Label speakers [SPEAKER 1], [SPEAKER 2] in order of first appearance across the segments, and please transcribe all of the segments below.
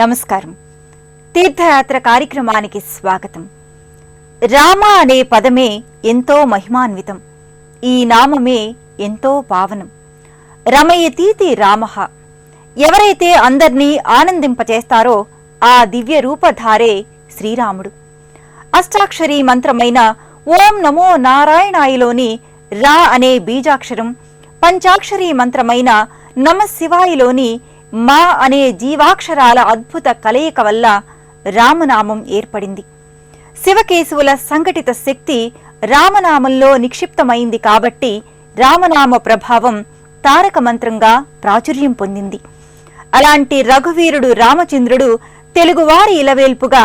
[SPEAKER 1] నమస్కారం. తీర్థయాత్ర కార్యక్రమానికి స్వాగతం. రామ అనే పదమే ఎంతో మహిమాన్వితం. ఈ నామమే ఎంతో పావనం. రమయతీతి రామః. ఎవరైతే అందర్నీ ఆనందింపచేస్తారో ఆ దివ్య రూపధారే శ్రీరాముడు. అష్టాక్షరీ మంత్రమైన ఓం నమో నారాయణాయలోని రా అనే బీజాక్షరం, పంచాక్షరీ మంత్రమైన నమ శివాయలోని మా అనే జీవాక్షరాల అద్భుత కలయిక వల్ల రామనామం ఏర్పడింది. శివకేశవుల సంఘటిత శక్తి రామనామంలో నిక్షిప్తమైంది కాబట్టి రామనామ ప్రభావం తారక మంత్రంగా ప్రాచుర్యం పొందింది. అలాంటి రఘువీరుడు రామచంద్రుడు తెలుగువారి ఇలవేల్పుగా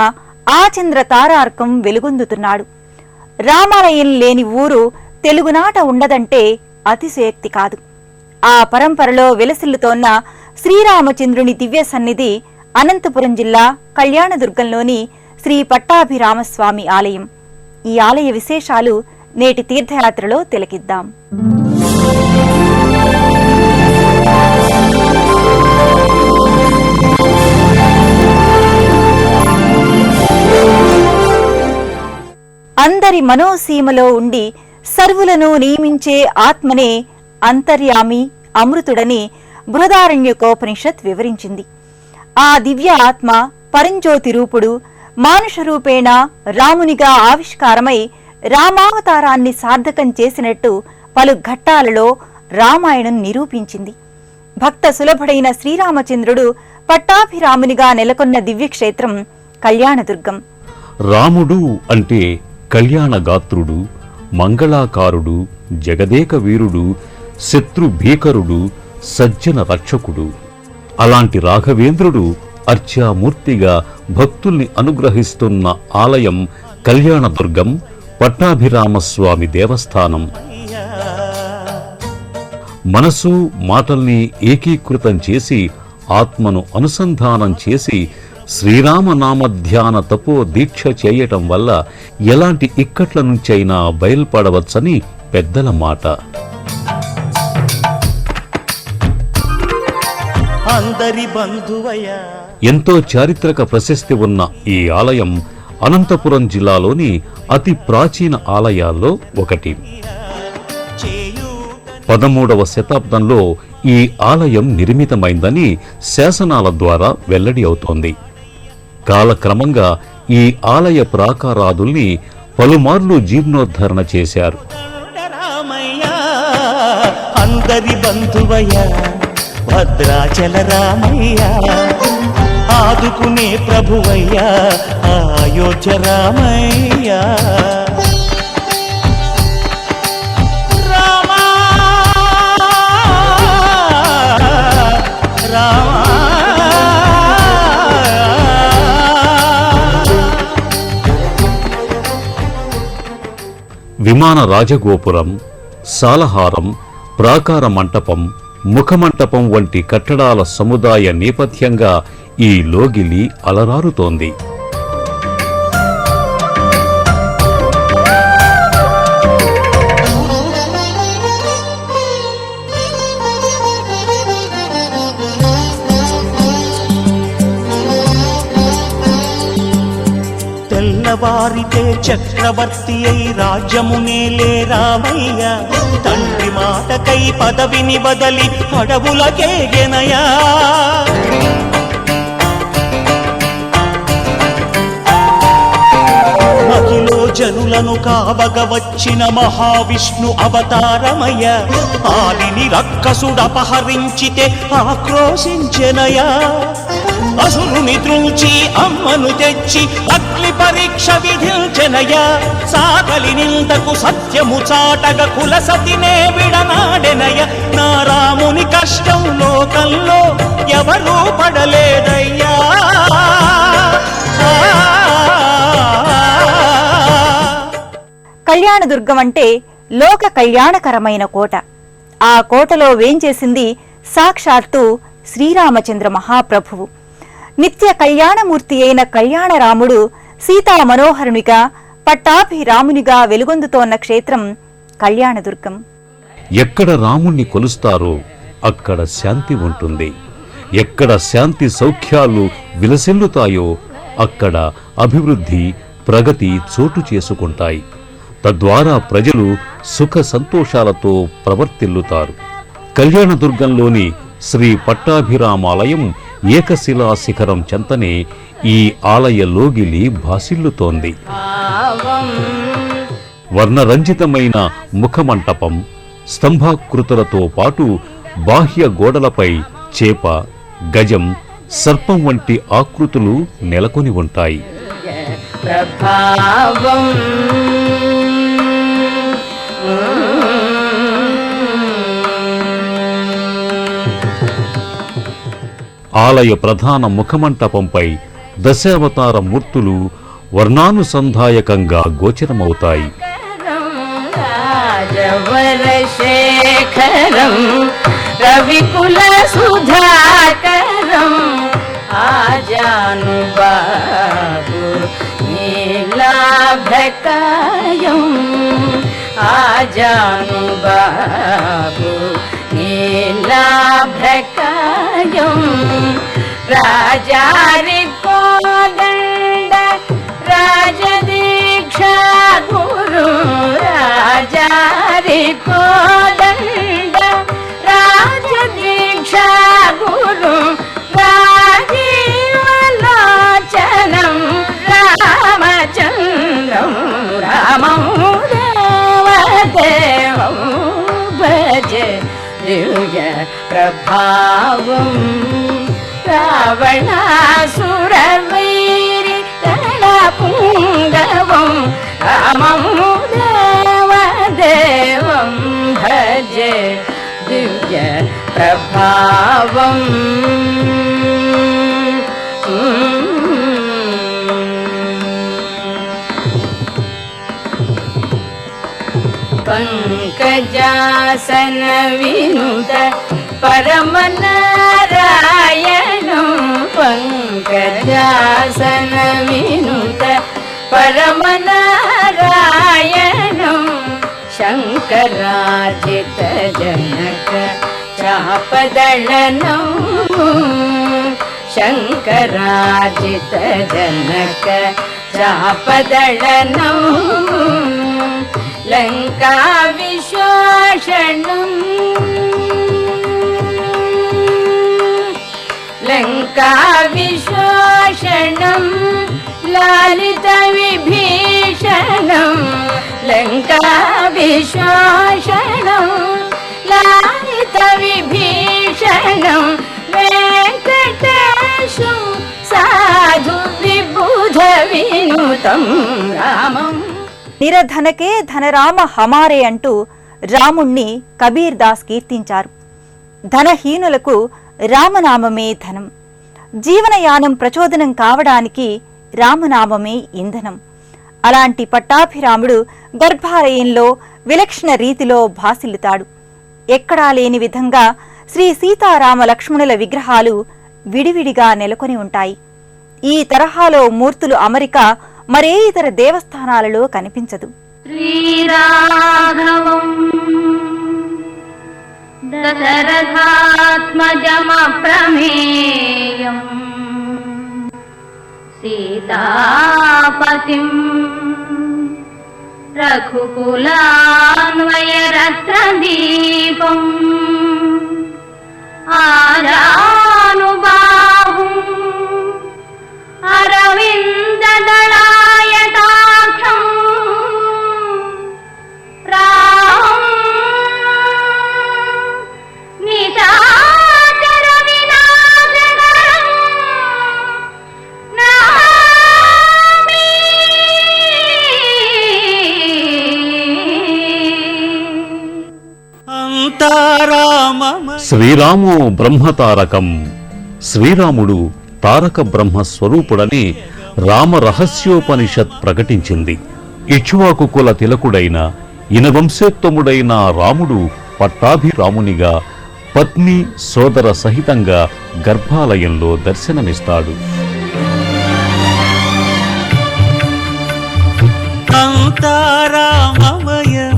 [SPEAKER 1] ఆచంద్ర తారార్కం వెలుగొందుతున్నాడు. రామాలయం లేని ఊరు తెలుగునాట ఉండదంటే అతిశయోక్తి కాదు. ఆ పరంపరలో వెలసిల్లుతోన్న శ్రీరామచంద్రుని దివ్య సన్నిధి అనంతపురం జిల్లా కళ్యాణదుర్గంలోని శ్రీ పట్టాభిరామస్వామి ఆలయం. ఈ ఆలయ విశేషాలు నేటి తీర్థయాత్రలో తిలకిద్దాం. అందరి మనోసీమలో ఉండి సర్వులను నియమించే ఆత్మనే అంతర్యామి, అమృతుడని బృహదారణ్యకోపనిషత్ వివరించింది. ఆ దివ్య ఆత్మ పరంజ్యోతి రూపుడు మానుష రూపేణ రామునిగా ఆవిష్కారమై రామావతారాన్ని సార్థకం చేసినట్టు పలు ఘట్టాలలో రామాయణం నిరూపించింది. భక్త సులభుడైన శ్రీరామచంద్రుడు పట్టాభిరామునిగా నెలకొన్న దివ్యక్షేత్రం కళ్యాణదుర్గం.
[SPEAKER 2] రాముడు అంటే కళ్యాణగాత్రుడు, మంగళాకారుడు, జగదేక వీరుడు, శత్రు భీకరుడు, సజ్జన రక్షకుడు. అలాంటి రాఘవేంద్రుడు అర్చామూర్తిగా భక్తుల్ని అనుగ్రహిస్తున్న ఆలయం కళ్యాణదుర్గం పట్టాభిరామస్వామి దేవస్థానం. మనసు మాటల్ని ఏకీకృతం చేసి ఆత్మను అనుసంధానం చేసి శ్రీరామనామధ్యాన తపో దీక్ష చేయటం వల్ల ఎలాంటి ఇక్కట్ల నుంచైనా బయల్పడవచ్చని పెద్దల మాట. ఎంతో చారిత్రక ప్రశస్తి ఉన్న ఈ ఆలయం అనంతపురం జిల్లాలోని అతి ప్రాచీన ఆలయాల్లో ఒకటి. 13వ శతాబ్దంలో ఈ ఆలయం నిర్మితమైందని శాసనాల ద్వారా వెల్లడి అవుతోంది. కాలక్రమంగా ఈ ఆలయ ప్రాకారాదుల్ని పలుమార్లు జీర్ణోద్ధరణ చేశారు.
[SPEAKER 3] అందరి బంధువయ్య భద్రాచల రామయ్య, ఆదుకునే ప్రభువయ్య అయోధ్య రామయ్య.
[SPEAKER 2] విమాన రాజగోపురం, సాలహారం, ప్రాకార మంటపం, ముఖమంటపం వంటి కట్టడాల సముదాయ నేపథ్యంగా ఈ లోగిలి అలరారుతోంది.
[SPEAKER 3] తెల్లవారితే చక్రవర్తి అయి రాజ్యమునేలే రామయ్య, తండ్రి మాటకై పదవిని బదలి అడవులకేగెనయా. మహిలో జనులను కావగ వచ్చిన మహావిష్ణు అవతారమయ్య, ఆలిని రక్కసుడపహరించితే ఆక్రోశించెనయా. అసురుని త్రుంచి అమ్మను తెచ్చి అగ్ని పరీక్ష విధించెనయ, సాగలి నిందకు సత్యము చాటగ కుల సతినే విడనాడెనయ. నా రాముని కష్టం లోకంలో ఎవరూ పడలేదయ్యా.
[SPEAKER 1] కళ్యాణదుర్గం అంటే లోక కళ్యాణకరమైన కోట. ఆ కోటలో వేంచేసింది సాక్షాత్తు శ్రీరామచంద్ర మహాప్రభువు. నిత్య కళ్యాణమూర్తి అయిన కళ్యాణరాముడు సీతా మనోహరునిగా పట్టాభిరామునిగా వెలుగొందుతోన్న క్షేత్రం కళ్యాణదుర్గం.
[SPEAKER 2] ఎక్కడ రాముణ్ణి కొలుస్తారో అక్కడ శాంతి ఉంటుంది. ఎక్కడ శాంతి సౌఖ్యాలు విలసిల్లుతాయో అక్కడ అభివృద్ధి, ప్రగతి చోటు చేసుకుంటాయి. తద్వారా ప్రజలు సుఖ సంతోషాలతో ప్రవర్తిల్లుతారు. కళ్యాణదుర్గంలోని శ్రీ పట్టాభిరామాలయం ఏకశిలా శిఖరం చెంతనే ఈ ఆలయ లోగిలి భాసిల్లుతోంది. వర్ణరంజితమైన ముఖమంటపం, స్తంభాకృతులతో పాటు బాహ్య గోడలపై చేప, గజం, సర్పం వంటి ఆకృతులు నెలకొని ఉంటాయి. ఆలయ ప్రధాన ముఖమంటపంపై దశావతార మూర్తులు వర్ణానుసంధాయకంగా గోచరమవుతాయి.
[SPEAKER 4] రాజవరశేఖరం రవికుల సుధాకరం ఆజానుబాబు నీలాభ్రకాయం ఆజానుబాబు నీలాభ్రకాయం రాజారి కోదండ రాజదీక్షా గురు రాజారి కోదండ రాజదీక్షా గురు రాజీవలోచనం రామచంద్రం రామం దేవదేవం భజే దివ్య ప్రభావం రావణాసురవైరి గణపుంగవం రామం దేవదేవం భజే దివ్య ప్రభావం పంకజాసన వినుత పరమనారాయణం పంకజాసన వినుత పరమనారాయణం శంకరాజిత జనక చాపదళనం శంకరాజిత జనక చాపదళనం లంకా విశోషణం లంకా విశోషణం లాలిత విభీషణం లంకా విశోషణం లాలిత విభీషణం వెంకటేశం సాధు విబుధ వినుతం రామం.
[SPEAKER 1] నిరధనకే ధనరామ హమారే అంటూ రాముణ్ణి కబీర్ దాస్ కీర్తించారు. ధనహీనులకు రామనామమే ధనం. జీవనయానం ప్రచోదనం కావడానికి రామనామమే ఇంధనం. అలాంటి పట్టాభిరాముడు గర్భాలయంలో విలక్షణ రీతిలో భాసిల్లుతాడు. ఎక్కడా లేని విధంగా శ్రీ సీతారామ లక్ష్మణుల విగ్రహాలు విడివిడిగా నెలకొని ఉంటాయి. ఈ తరహాలో మూర్తులు అమరిక మరే ఇతర దేవస్థానాలలో కనిపించదు.
[SPEAKER 4] శ్రీరాఘవం దశరథాత్మజమప్రమేయం సీతాపతిం రఘుకులాన్వయరత్నదీపం ఆజానుబాహుం అరవిందదళాయతాక్షం రామం నిశాచర వినాశకరం నమామి.
[SPEAKER 2] శ్రీరామో బ్రహ్మతారకం. శ్రీరాముడు తారక బ్రహ్మ స్వరూపుడని రామ రహస్యోపనిషత్ ప్రకటించింది. ఇక్ష్వాకు కుల తిలకుడైన ఇనవంశోత్తముడైన రాముడు పట్టాభిరామునిగా పత్ని సోదర సహితంగా గర్భాలయంలో దర్శనమిస్తాడు.
[SPEAKER 3] అంతారామమయం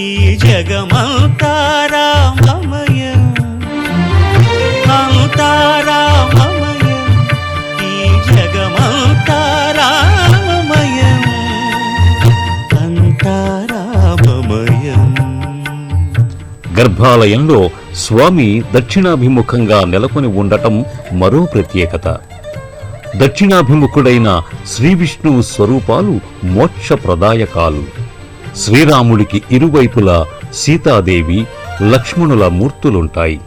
[SPEAKER 3] ఈ జగమంతారామమయం
[SPEAKER 2] గర్భాలయంలో స్వామి దక్షిణాభిముఖంగా నెలకొని ఉండటం మరో ప్రత్యేకత. దక్షిణాభిముఖుడైన శ్రీవిష్ణువు స్వరూపాలు మోక్షప్రదాయకాలు. శ్రీరాముడికి ఇరువైపులా సీతాదేవి, లక్ష్మణుల మూర్తులుంటాయి.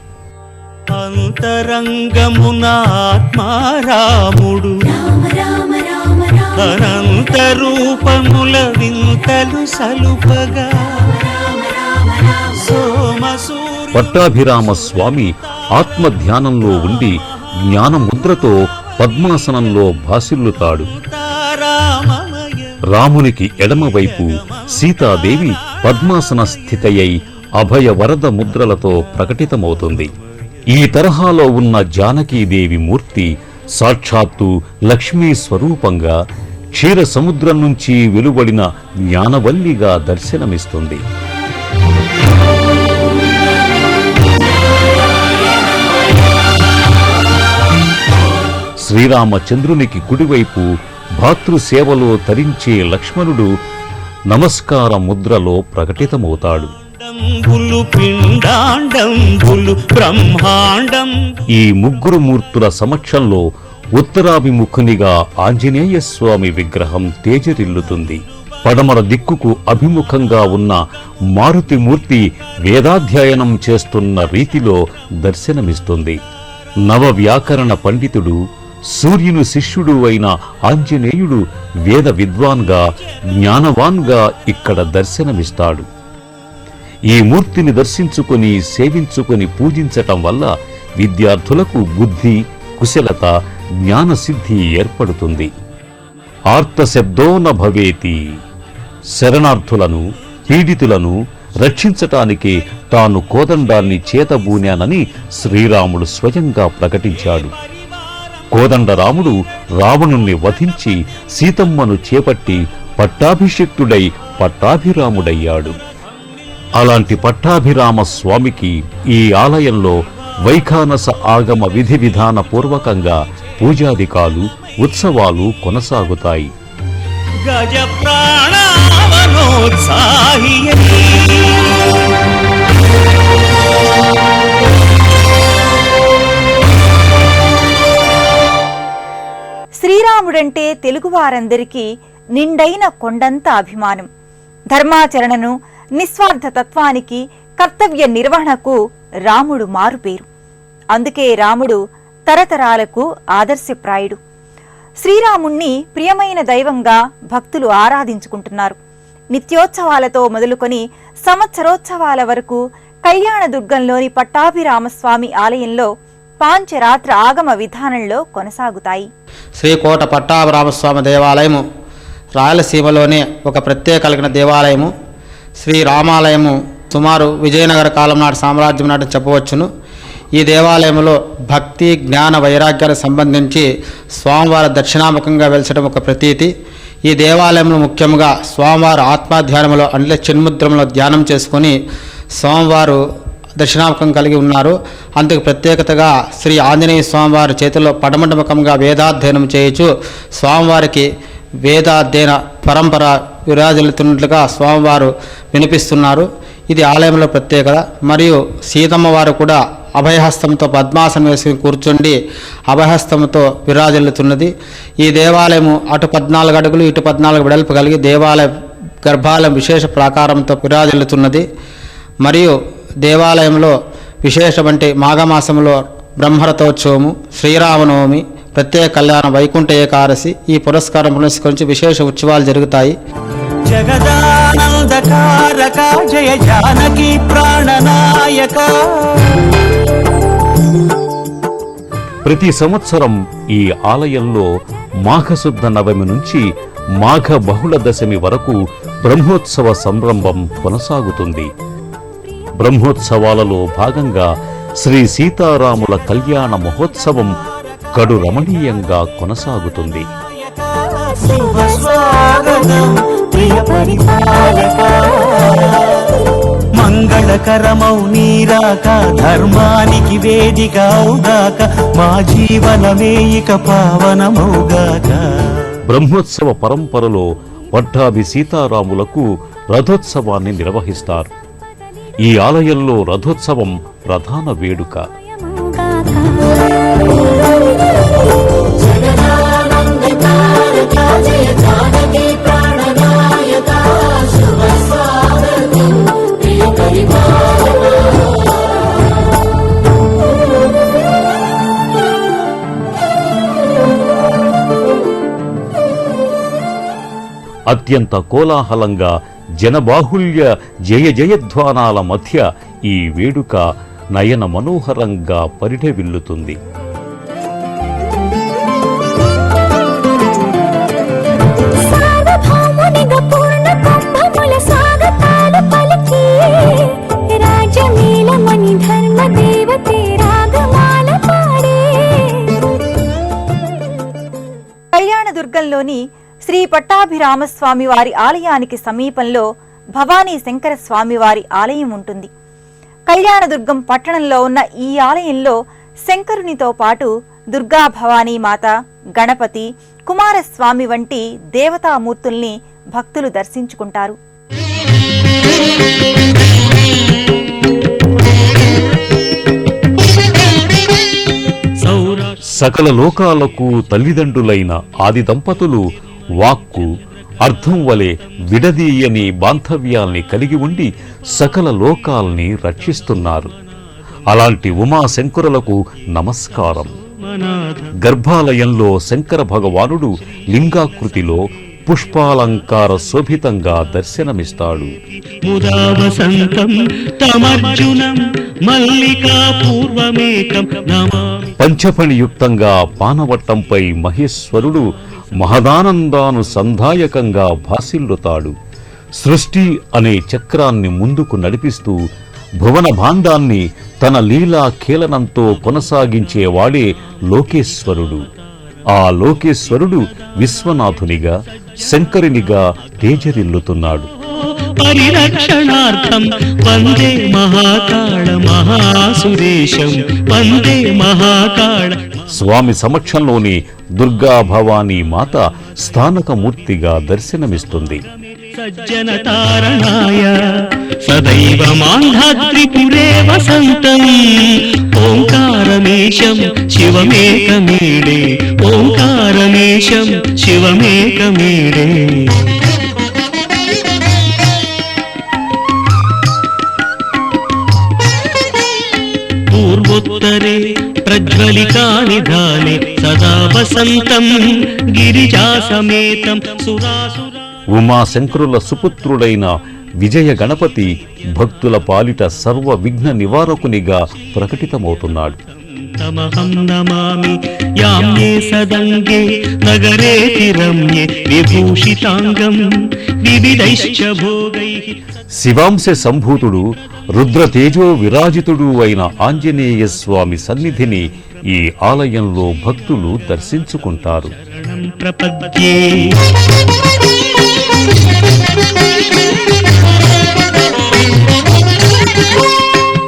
[SPEAKER 3] అంతరంగమున ఆత్మారాముడు అనంత రూపముల వింతలు సలుపగా
[SPEAKER 2] పట్టాభిరామ స్వామి ఆత్మధ్యానంలో ఉండి జ్ఞానముద్రతో పద్మాసనంలో భాసిల్లుతాడు. రామునికి ఎడమవైపు సీతాదేవి పద్మాసన స్థితయై అభయవరద ముద్రలతో ప్రకటితమవుతుంది. ఈ తరహాలో ఉన్న జానకీదేవి మూర్తి సాక్షాత్తు లక్ష్మీ స్వరూపంగా క్షీర సముద్రం నుంచి వెలువడిన జ్ఞానవల్లిగా దర్శనమిస్తుంది. శ్రీరామచంద్రునికి కుడివైపు భాతృసేవలో తరించే లక్ష్మణుడు నమస్కార ముద్రలో ప్రకటితమవుతాడు. ఈ ముగ్గురు మూర్తుల సమక్షంలో ఉత్తరాభిముఖునిగా ఆంజనేయ స్వామి విగ్రహం తేజరిల్లుతుంది. పడమర దిక్కుకు అభిముఖంగా ఉన్న మారుతిమూర్తి వేదాధ్యయనం చేస్తున్న రీతిలో దర్శనమిస్తుంది. నవవ్యాకరణ పండితుడు, సూర్యుని శిష్యుడు అయిన ఆంజనేయుడు వేద విద్వాన్గా, జ్ఞానవాన్గా ఇక్కడ దర్శనమిస్తాడు. ఈ మూర్తిని దర్శించుకుని సేవించుకుని పూజించటం వల్ల విద్యార్థులకు బుద్ధి, కుశలత, జ్ఞానసిద్ధి ఏర్పడుతుంది. ఆర్తశబ్దో న భవేతి. శరణార్థులను, పీడితులను రక్షించటానికి తాను కోదండాన్ని చేతబూనానని శ్రీరాముడు స్వయంగా ప్రకటించాడు. కోదండరాముడు రావణుణ్ణి వధించి సీతమ్మను చేపట్టి పట్టాభిషిక్తుడై పట్టాభిరాముడయ్యాడు. అలాంటి పట్టాభిరామ స్వామికి ఈ ఆలయంలో వైఖానస ఆగమ విధి విధాన పూర్వకంగా పూజాదికాలు, ఉత్సవాలు కొనసాగుతాయి.
[SPEAKER 3] గజ ప్రాణావనోత్సాహి
[SPEAKER 1] శ్రీరాముడంటే తెలుగువారందరికీ నిండైన కొండంత అభిమానం. ధర్మాచరణను, నిస్వార్థ తత్వానికి, కర్తవ్య నిర్వహణకు రాముడు మారుపేరు. అందుకే రాముడు తరతరాలకు ఆదర్శప్రాయుడు. శ్రీరాముణ్ణి ప్రియమైన దైవంగా భక్తులు ఆరాధించుకుంటున్నారు. నిత్యోత్సవాలతో మొదలుకొని సంవత్సరోత్సవాల వరకు కళ్యాణదుర్గంలోని పట్టాభిరామస్వామి ఆలయంలో పాంచరాత్ర ఆగమ విధానంలో కొనసాగుతాయి.
[SPEAKER 5] శ్రీకోట పట్టాభిరామస్వామి దేవాలయము రాయలసీమలోనే ఒక ప్రత్యేక కలిగిన దేవాలయము. శ్రీరామాలయము సుమారు విజయనగర కాలం నాటి సామ్రాజ్యం నాటి చెప్పవచ్చును. ఈ దేవాలయంలో భక్తి, జ్ఞాన, వైరాగ్యాలకు సంబంధించి స్వామివారి దక్షిణాముఖంగా వెలిసడం ఒక ప్రతీతి. ఈ దేవాలయంలో ముఖ్యంగా స్వామివారు ఆత్మాధ్యానంలో అంటే చిన్ముద్రంలో ధ్యానం చేసుకొని స్వామివారు దక్షిణాముఖం కలిగి ఉన్నారు. అందుకు ప్రత్యేకతగా శ్రీ ఆంజనేయ స్వామివారి చేతిలో పడమటముఖంగా వేదాధ్యయనం చేయొచ్చు స్వామివారికి వేదాధ్యయన పరంపర విరాజిల్లుతున్నట్లుగా స్వామివారు వినిపిస్తున్నారు. ఇది ఆలయంలో ప్రత్యేకత. మరియు సీతమ్మ వారు కూడా అభయహస్తంతో పద్మాసనం వేసుకుని కూర్చుండి అభయహస్తంతో విరాజిల్లుతున్నది. ఈ దేవాలయము అటు 14 అడుగులు ఇటు 14 వెడల్పు కలిగి దేవాలయ గర్భాలయం విశేష ప్రాకారంతో విరాజిల్లుతున్నది. మరియు దేవాలయంలో విశేషమంటే మాఘమాసంలో బ్రహ్మరథోత్సవము, శ్రీరామనవమి, ప్రత్యేక కళ్యాణ, వైకుంఠ ఏకాదశి ఈ పురస్కారం పురస్కరించి విశేష ఉత్సవాలు జరుగుతాయి.
[SPEAKER 3] జగదానందకారక జయ జానకి ప్రాణనాయక.
[SPEAKER 2] ప్రతి సంవత్సరం ఈ ఆలయంలో మాఘశుద్ధ నవమి నుంచి మాఘ బహుళ దశమి వరకు బ్రహ్మోత్సవ సంరంభం కొనసాగుతుంది. బ్రహ్మోత్సవాలలో భాగంగా శ్రీ సీతారాముల కళ్యాణ మహోత్సవం కడు రమణీయంగా కొనసాగుతుంది.
[SPEAKER 3] మంగళకరమౌ నీరాక, ధర్మానికి వేదిక అవుగాక, మా జీవనమే ఇక పావనమౌగాక.
[SPEAKER 2] బ్రహ్మోత్సవ పరంపరలో పట్టాభి సీతారాములకు రథోత్సవాన్ని నిర్వహిస్తారు. ఈ ఆలయంలో రథోత్సవం ప్రధాన వేడుక. అత్యంత కోలాహలంగా జనబాహుల్య జయ జయధ్వానాల మధ్య ఈ వేడుక నయన మనోహరంగా పరిఢవిల్లుతుంది.
[SPEAKER 1] కళ్యాణదుర్గంలోని శ్రీ పట్టాభిరామస్వామి వారి ఆలయానికి సమీపంలో భవానీ శంకర స్వామి వారి ఆలయం ఉంటుంది. కళ్యాణదుర్గం పట్టణంలో ఉన్న ఈ ఆలయంలో శంకరునితో పాటు దుర్గా భవానీ మాత, గణపతి, కుమారస్వామి వంటి దేవతామూర్తుల్ని భక్తులు దర్శించుకుంటారు.
[SPEAKER 2] సకల లోకాలకు తల్లిదండ్రులైన ఆది దంపతులు వాక్కు, అర్థం వలె విడదీయని బాంధవ్యాల్ని కలిగి ఉండి సకల లోకాల్ని రక్షిస్తున్నారు. అలాంటి ఉమాశంకరులకు నమస్కారం. గర్భాలయంలో శంకర భగవానుడు లింగాకృతిలో పుష్పాలంకార శోభితంగా దర్శనమిస్తాడు. పంచఫణియుక్తంగా పానవట్టంపై మహేశ్వరుడు మహదానందానుసంధాయకంగా భాసిల్లుతాడు. సృష్టి అనే చక్రాన్ని ముందుకు నడిపిస్తూ భువన భాండాన్ని తన లీలా కీలనంతో కొనసాగించేవాడే లోకేశ్వరుడు. ఆ లోకేశ్వరుడు విశ్వనాథునిగా, శంకరునిగా తేజరిల్లుతున్నాడు.
[SPEAKER 3] పరిరక్షణార్థం వందే మహాకాళ మహాసురేశం, వందే మహాకాళ.
[SPEAKER 2] స్వామి సమక్షంలోని దుర్గా భవానీ మాత స్థానకమూర్తిగా దర్శనమిస్తుంది.
[SPEAKER 3] సజ్జన తారణాయ సదైవ మాంధాత్రిపురే వసంతం, ఓంకారమేశం శివమేకమీడే, ఓంకారమేశం శివమేకమీడే. పూర్వోత్తరే ప్రజ్వలితానిధానే సదా వసంతం గిరిజా సమేతం సురాసుర.
[SPEAKER 2] ఉమాశంకరుల సుపుత్రుడైన విజయ గణపతి భక్తుల పాలిట సర్వ విఘ్న నివారకునిగా ప్రకటితమవుతున్నాడు.
[SPEAKER 3] తమహం నమామి యామ్యే సదంగే నగరేతి రమ్యే విభూషితాంగం వివిధైశ్చ భోగైః.
[SPEAKER 2] శివాంశ సంభూతుడు, రుద్రతేజో విరాజితుడు అయిన ఆంజనేయ స్వామి సన్నిధిని ఈ ఆలయంలో భక్తులు దర్శించుకుంటారు.
[SPEAKER 3] ప్రపద్యే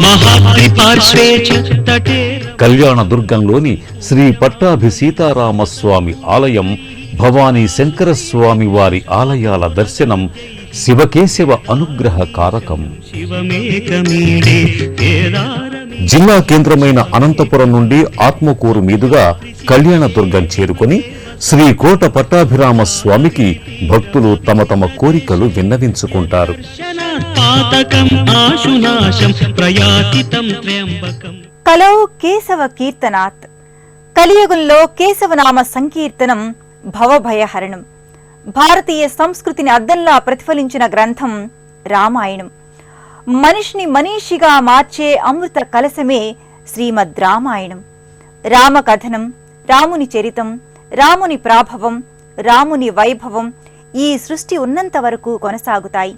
[SPEAKER 3] మహాద్రిపార్శ్వే చ తటే.
[SPEAKER 2] కళ్యాణదుర్గంలోని శ్రీ పట్టాభి సీతారామస్వామి ఆలయం, భవానీ శంకర స్వామి వారి ఆలయాల దర్శనం శివకేశవ అనుగ్రహ కారకం.
[SPEAKER 3] శివమేకమీడే కేదారమే.
[SPEAKER 2] జిల్లా కేంద్రమైన అనంతపురం నుండి ఆత్మకూరు మీదుగా కళ్యాణదుర్గం చేరుకుని శ్రీ కోట పట్టాభిరామ స్వామికి భక్తులు తమ తమ కోరికలు విన్నవించుకుంటారు.
[SPEAKER 3] పాతకం ఆశునాశం ప్రయాతితం త్ర్యంబకం.
[SPEAKER 1] కలో కేశవ కీర్తనాత్. కలియుగంలో కేశవనామ సంకీర్తనం భవభయహరణం. భారతీయ సంస్కృతిని అద్దంలా ప్రతిఫలించిన గ్రంథం రామాయణం. మనిషిని మనీషిగా మార్చే అమృత కలశమే శ్రీమద్ రామాయణం. రామకథనం, రాముని చరితం, రాముని ప్రాభవం, రాముని వైభవం ఈ సృష్టి ఉన్నంత వరకు కొనసాగుతాయి.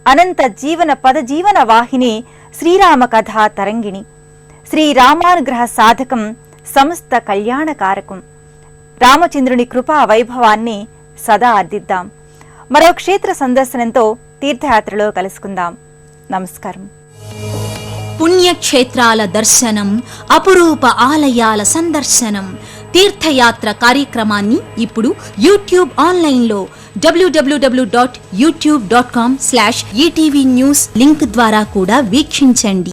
[SPEAKER 1] అనంత జీవన పదజీవన వాహిని శ్రీరామ కథా తరంగిణి. శ్రీరామానుగ్రహ సాధకం, సమస్త కళ్యాణకారకం. రామచంద్రుని కృపా వైభవాన్ని సదా అర్థిద్దాం. మరో క్షేత్ర సందర్శనంతో తీర్థయాత్రలో కలుసుకుందాం. నమస్కారం.
[SPEAKER 6] పుణ్యక్షేత్రాల దర్శనం, అపురూప ఆలయాల సందర్శనం, తీర్థయాత్ర కార్యక్రమాన్ని ఇప్పుడు యూట్యూబ్ ఆన్లైన్లో www.youtube.com/ETV News లింక్ ద్వారా కూడా వీక్షించండి.